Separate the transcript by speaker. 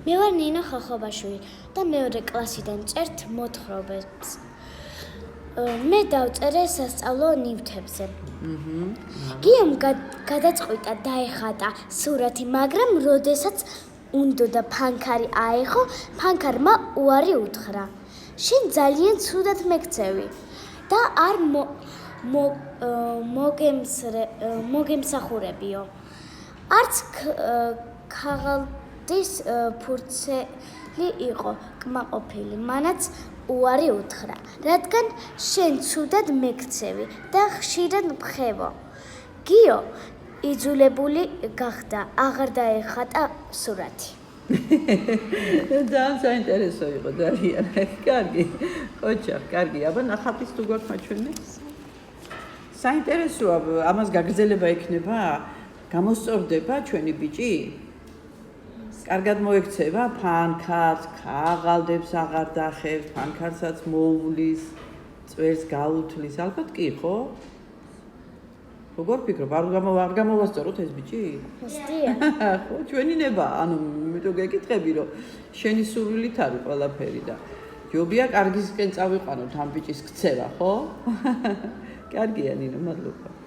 Speaker 1: მე ვარ ნინო ხოხობაშვილი და მეორე კლასიდან წერთ მოთხრობებს. მე დავწერე სასწავლო ნივთებზე. გიამ გადაწყვიტა დაეხატა სურათი, მაგრამ როდესაც უნდა ფანქარი აეხო, ფანქარმა უარი უთხრა. შენ ძალიან ცუდად მეკცევი და არ მოგემსახურებიო. არც ქაღალდის ფურცელი იყო კმაყოფილი, მანაც უარი უთხრა, რადგან შენ ცუდად მეკცევი და ხშირად მხევო. გიო იძულებული გახდა აღარ დაეხატა სურათი.
Speaker 2: ძალიან საინტერესო იყო ძალიან. კარგი. ოჩახ, კარგი. აბა ნახატის თუ გვაქვს მაჩვენებს? საინტერესოა, ამას გაგრძელება ექნება? გამოსწორდება ჩვენი ბიჭი? კარგად მოექცევა ფანქარს, ქაღალდებს აღარ დახევს, ფანქარსაც მოუვლის, წვერს გაუთლის, ალბათ კი, ხო? როგორ ფიქრობ, არ გამოვასწოროთ ეს ბიჭი?
Speaker 1: მისდია.
Speaker 2: ხო, ჩვენი ნება, ანუ იმიტომ გეკითხები, რომ შენი სურვილით არის ყველაფერი და ჯობია კარგისკენ წავიყვანოთ ამ ბიჭის ქცევა, ხო? კარგია, ნინო, მადლობა.